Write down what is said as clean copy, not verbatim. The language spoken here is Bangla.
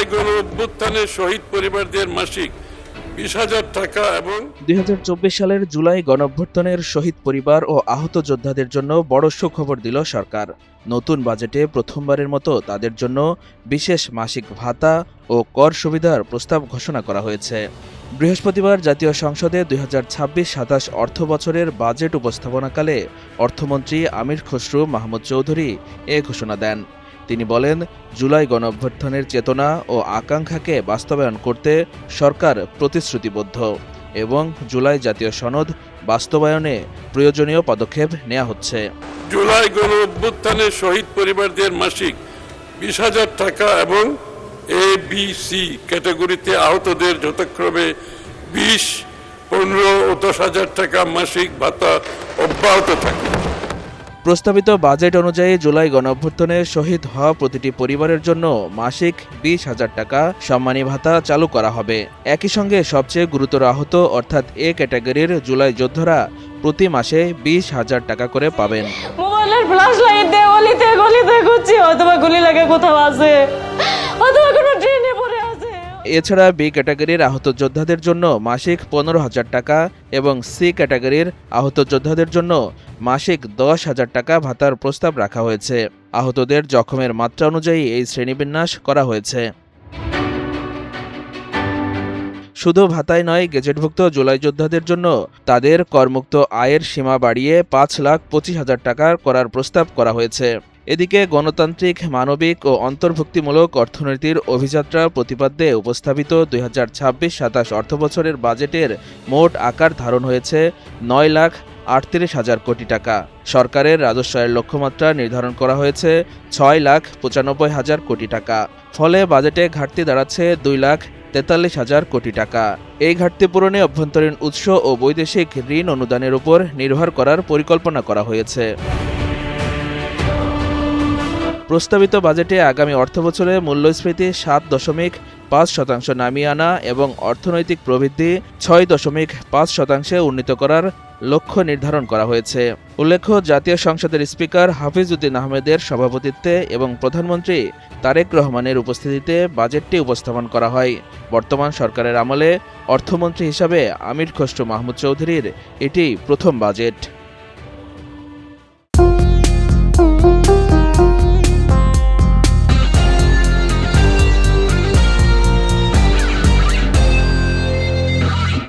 জুলাই গণ অভ্যুত্থানের শহীদ পরিবারদের মাসিক 20,000 টাকা এবং 2024 সালের জুলাই গণঅভ্যুত্থানের শহীদ পরিবার ও আহত যোদ্ধাদের জন্য বড় সুখবর দিল সরকার। নতুন বাজেটে প্রথমবারের মতো তাদের জন্য বিশেষ মাসিক ভাতা ও কর সুবিধার প্রস্তাব ঘোষণা করা হয়েছে। বৃহস্পতিবার জাতীয় সংসদে 2026-27 অর্থ বছরের বাজেট উপস্থাপনাকালে অর্থমন্ত্রী আমির খসরু মাহমুদ চৌধুরী এ ঘোষণা দেন। তিনি বলেন, জুলাই গণঅভ্যুত্থানের চেতনা ও আকাঙ্ক্ষাকে বাস্তবায়ন করতে সরকার প্রতিশ্রুতিবদ্ধ এবং জুলাই জাতীয় সনদ বাস্তবায়নে প্রয়োজনীয় পদক্ষেপ নেওয়া হচ্ছে। জুলাই গণ অভ্যুত্থানের শহীদ পরিবারদের মাসিক 20,000 টাকা এবং ABC ক্যাটাগরিতে আহতদের যথাক্রমে 20, 15 ও 10,000 টাকা মাসিক ভাতা অব্যাহত থাকে। প্রস্তাবিত বাজেট অনুযায়ী জুলাই গণঅভ্যুত্থানে শহীদ হওয়া প্রতিটি পরিবারের জন্য মাসিক 20,000 টাকা সম্মানী ভাতা চালু করা হবে। একই সঙ্গে সবচেয়ে গুরুতর আহত অর্থাৎ এ ক্যাটাগরির জুলাই যোদ্ধারা প্রতি মাসে 20,000 টাকা করে পাবেন। মোবাইলের ফ্ল্যাশ লাইট দিয়ে গলিতে গলিতে খুঁজছি, অথবা গুলি লাগে কোথাও আছে, অথবা কোনো ট্রেনে পড়ে আছে। এছাড়া বি ক্যাটাগরির আহত যোদ্ধাদের জন্য মাসিক 15,000 টাকা এবং সি ক্যাটাগরির আহত যোদ্ধাদের জন্য মাসিক 10,000 টাকা ভাতার প্রস্তাব রাখা হয়েছে। আহতদের জখমের মাত্রা অনুযায়ী এই শ্রেণীবিন্যাস করা হয়েছে। শুধু ভাতাই নয়, গেজেটভুক্ত জুলাই যোদ্ধাদের জন্য তাদের করমুক্ত আয়ের সীমা বাড়িয়ে 5,25,000 টাকা করার প্রস্তাব করা হয়েছে। এদিকে গণতান্ত্রিক, মানবিক ও অন্তর্ভুক্তিমূলক অর্থনীতির অভিযাত্রা প্রতিপাদ্যে উপস্থাপিত 2026-27 অর্থবছরের বাজেটের মোট আকার ধারণ হয়েছে 9,38,000 কোটি টাকা। সরকারের রাজস্ব আয়ের লক্ষ্যমাত্রা নির্ধারণ করা হয়েছে 6,95,000 কোটি টাকা। ফলে বাজেটে ঘাটতি দাঁড়াচ্ছে 2,43,000 কোটি টাকা। এই ঘাটতি পূরণে অভ্যন্তরীণ উৎস ও বৈদেশিক ঋণ অনুদানের উপর নির্ভর করার পরিকল্পনা করা হয়েছে। প্রস্তাবিত বাজেটে আগামী অর্থবছরে মূল্যস্ফীতি 7.5% নামিয়ে আনা এবং অর্থনৈতিক প্রবৃদ্ধি 6.5% উন্নীত করার লক্ষ্য নির্ধারণ করা হয়েছে। উল্লেখ্য, জাতীয় সংসদের স্পিকার হাফিজ উদ্দিন আহমেদের সভাপতিত্বে এবং প্রধানমন্ত্রী তারেক রহমানের উপস্থিতিতে বাজেটটি উপস্থাপন করা হয়। বর্তমান সরকারের আমলে অর্থমন্ত্রী হিসাবে আমির খসরু মাহমুদ চৌধুরীর এটি প্রথম বাজেট।